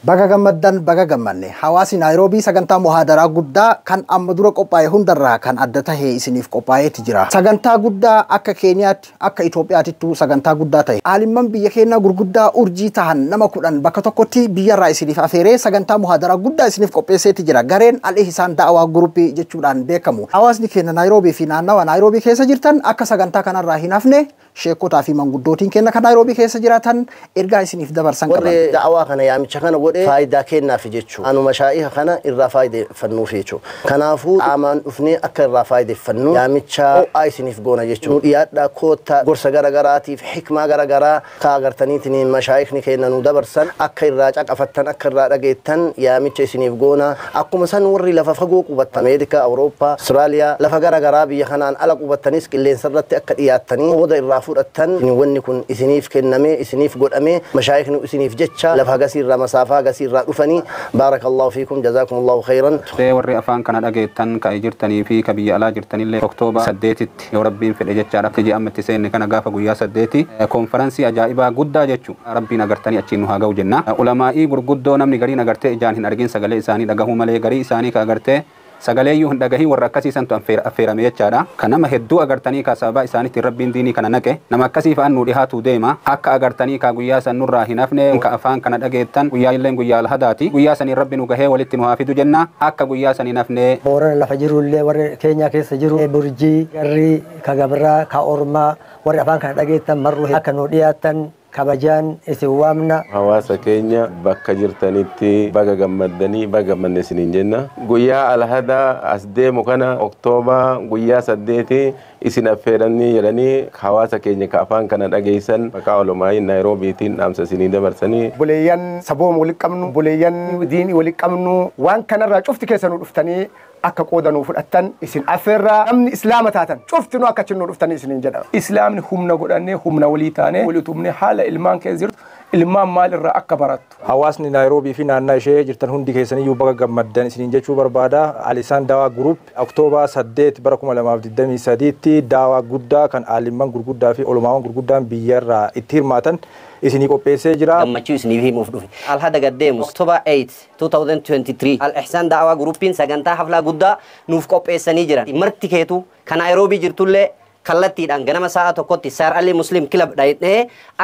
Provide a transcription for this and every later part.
Baga gammaddan baga gammanne hawaasi Nairobi sagantaa muhaadaraa guddaa kan amma dura qophaa'e hundarraa kan adda tahee isiniif qophaa'eeti jira. Sagantaa guddaa akka Keeniyaatti akka Itoophiyaatittu sagantaa guddaa ta'e. Aalimman biyya keenyaa gurguddaa urjii tahan nama 10 bakka tokkotti biyyarraa isiniif afeeree sagantaa muhaadaraa guddaa isiniif qopheesseeti jira. Gareen Al-Ihsaan Da'awaa Guruppii jechuudhaan beekamu. Hawaasni keenya Nairobi fi naannawa Nairobi keessa jirtan akka sagantaa kanarraa hin hafne sheekotaa fi manguddootiin keenya kan Nairobi keessa jiraatan ergaa isiniif dabarsan qaban. Warri da'awaa kana yaamicha kana godhee faayidaa kennaaf jechuudha. Anu mashaa'iha kana irraa faayideeffannuuf jechuudha. Kanaafuu qaamaan dhufnee akka irraa faayideeffannu yaamicha ho'aa isiniif goona jechuudha. Dhiyaadhaa koottaa gorsa garagaraatiif hikmaa garagaraa ka agartaniitiin mashaa'ikni keenya nu dabarsan akka irraa caqafattan akka irraa dhageettan yaamicha isiniif goona. Akkuma san warri lafa fagoo qubattan Ameerikaa, Awurooppaa, Austraaliyaa lafa garagaraa biyya kanaan ala qubattanis qilleensa irratti akka dhiyaattanii hooda irraa fudhattan wanni kun isiniif kennamee isiniif godhamee mashaayikni isiniif jecha lafa gasiirraa masaafaa gasiirraa dhufanii baarakallahu fiikum jazaakumullahu khayran. Warri afaan kana dhageettan ka jirtanii fi ka biyya alaa jirtanillee Oktoobar 8tti yoo rabbiin fedhe jechaadha tiji ammatti seenne kana gaafa guyyaa 8 konferansii ajaa'ibaa guddaa jechu rabbiin agartanii achiin nu haa ga'u jenna. Ulamaa'ii gurguddoo namni gariin agartee ijaan hin argin sagalee isaanii dhagahuu malee garii isaanii ka agartee sagalee yoo hin dhagahii warra akkasiisantu affeerame jechaadha. Kan nama hedduu agartanii ka sababa isaaniitti rabbiin diinii kana naqe nama akkasii fa'aan nu dhihaatu deema akka agartanii ka guyyaa san nurraa hin hafne ka afaan kana dhageettan guyyaa illee guyyaa alhadaati guyyaa sanii rabbi nu gahee walitti nu haafidu jenna akka guyyaa sanii hafne. Boorana lafa jirullee warri keenya keessa jiru burjii garri ka gabraa ka ormaa warri afaan kana dhageettan marru akka nu dhiyaatan kabajaan isin waamna. Hawaasa keenya bakka jirtanitti baga gammaddanii baga gammanne isiniin jenna. Guyyaa alhadaa as deemu kana Oktoobar guyyaa 8 isin affeeranii jedhanii hawaasa keenya ka afaan kana dhageessan maqaa ulamaa'ii Naayiroobiitiin dhaamsa isinii dabarsanii. Buleeyyan sabooma walitti qabnu buleeyyan diinii walitti qabnu waan kanarraa cufti keessa nu dhuftanii akka qoodanuu fudhattan isin affeerraa namni islaama taatan cuftinu akka chinnu dhuftanii isiniin jedha. Islaamni humna godhannee humna walii taanee walitumne haala ilmaan keessa jirtu ilmaan maal irraa akka barattu. Hawaasni Naayiroobii fi naannaa ishee jirtan hundi keessaniyyuu baga gammaddan isiniin jechuu barbaada. Al-Ihsaan Da'awaa Gurup Oktoobar 8 bara 2023tti daawaa guddaa kan aalimman gurguddaa fi ulumaawwan gurguddaan biyyarraa itti hirmaatan isinii qopheessee jira. Gammachuu isiniif himuuf dhufe. Alhada gaddeemu Oktoobar 8 2023 Al-Ihsaan Da'awaa Guruppiin sagantaa haflaa guddaa nuuf qopheessanii jiran. Marti keetu kan Naayiroobii jirtullee kallattiidhaan ganama sa'a tokkotti ሳር አሊ ሙስሊም ክለብ ዳይኔ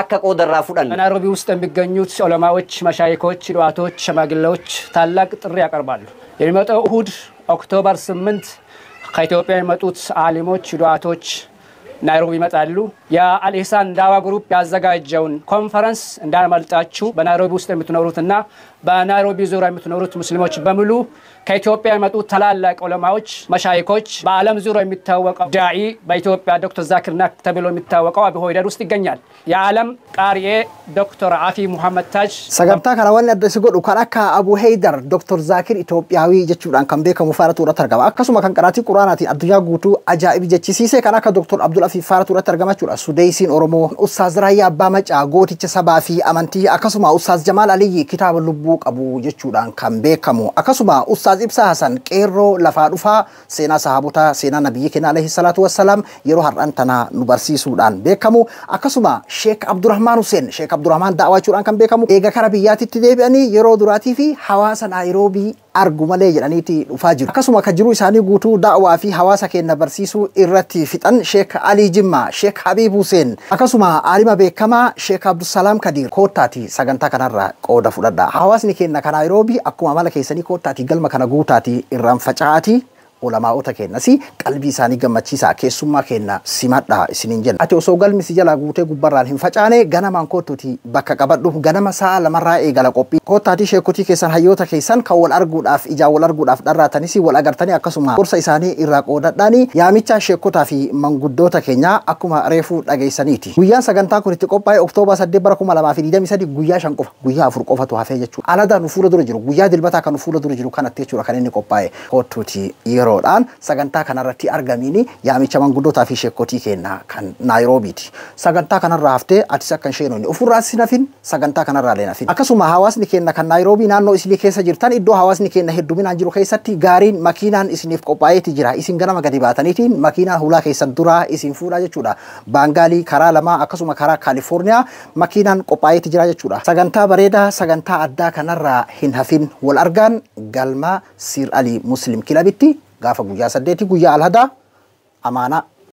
አካ ቆደራ ፉዳን ናይሮቢ ውስጥ የሚገኙት ዑለማዎች፣ መሻይኮች፣ ዱዓቶች፣ ሸማግሌዎች ታላቅ ጥሪ ያቀርባሉ። የሚመጣው እሁድ ኦክቶበር 8 ከኢትዮጵያ የመጡት ዓሊሞች፣ ዱዓቶች ናይሮቢ ይመጣሉ። የአልኢህሳን ዳዋ ግሩፕ ያዘጋጀውን ኮንፈረንስ እንዳመልጣችሁ በናይሮቢ ውስጥ የምትኖሩትና በናይሮቢ ዙሪያ የምትኖሩት ሙስሊሞች በሙሉ ከኢትዮጵያ የመጡት ታላላቅ ዑለማዎች መሻይኮች በዓለም ዙሪያ የሚታወቀው ዳዒ በኢትዮጵያ ዶክተር ዛኪር ናይክ ተብሎ የሚታወቀው አቡ ሆይደር ውስጥ ይገኛል። የዓለም ቃሪኤ ዶክተር አፊ ሙሐመድ ታጅ sagantaa kana wanni adda si godhu kan akka Abu Haydar Dr. Zakir Itoophiyaawii jechuudhaan kan beekamu faaratu irratti argama. Akkasuma kan qaraatii quraanaatiin addunyaa guutuu ajaa'iba jechisiise kan akka Dr. Abdul Afiif faaratu irratti argama jechuudha. Sudeysiin Oromoo, Ustaaz Raayyaa Abbaa Macaa gooticha sabaa fi amantii akkasuma Ustaaz Jamaal Aliyyi kitaaba lubbuu qabu jechuudhaan kan beekamu. Akkasuma Ustaaz Ibsaa Hasan qeerroo lafaa dhufaa seenaa sahabotaa seenaa nabiyyi keenya alayhi salaatu wassalaam yeroo har'aan tana nu barsiisuudhaan beekamu. Akkasuma Sheek Abdurrahmaan Hussein Sheek Abdurrahmaan Da'awaa jechuudhaan kan beekamu. Eega kara biyyaatitti deebi'anii yeroo duraatii fi hawaasa Naayiroobii argu malee jedhaniiti dhufaa jiru. Akkasuma kan jiru isaanii guutuu da'waa fi hawaasa keenya barsiisuu irratti fixan Sheek Ali Jimma, Sheek Habib Hussein, akkasuma aalima beekamaa Sheek Abdusalaam Kadir koottaati sagantaa kanarraa qooda fudhadha. Hawaasni keenya kan Naayiroobii akkuma amala keessanii koottaati galma kana guutaati irraan faca'aati. Ulamaa'ota keenyas qalbii isaanii gammachiisaa keessummaa keenya simadhaa isiniin jenna. Ati osoo galmi si jalaa guutee gubbarraan hin facaane ganamaan kootuuti bakka qabadhu ganama sa'a lamarraa eegala qophii. Koottaati sheekotii keessan hayyoota keessan kan wal arguudhaaf ijaa wal arguudhaaf dharraatanis wal agartanii akkasuma gorsa isaanii irraa qoodadhaanii yaamicha sheekotaa fi manguddoota keenyaa akkuma reefuu dhageessaniiti. Guyyaan sagantaa kun itti qophaa'e Oktoobar 8 bara 2023 guyyaa 5 qofa guyyaa 4 qofatu hafee jechuudha. Aladaa nu fuula dura jiru guyyaa dilbataa kan nu fuula dura jiru kanatti jechuudha kan inni qophaa'e. Kootuuti yeroo yeroodhaan sagantaa kanarratti argamini yaamicha manguddootaa fi sheekkotii kenna kan Naayiroobiiti. Sagantaa kanarraa haftee atis akka isheen ofirraa sinafin sagantaa kanarraa leenafin. Akkasuma hawaasni kenna kan Naayiroobii naannoo isinii keessa jirtan iddoo hawaasni kenna hedduminaan jiru keessatti gaariin makiinaan isiniif qophaa'eeti jira. Isin ganama gadi baataniitiin makiinaa hulaa keessan duraa isin fuudhaa jechuudha. Baangaalii karaa lamaa akkasuma karaa Kaalifoorniyaa makiinaan qophaa'eeti jira jechuudha. Sagantaa bareedaa sagantaa addaa kanarraa hin hafin wal argaan galma Sir Ali Muslim Kilabitti gaafa guyyaa 8 guyyaa Alhadaa amaana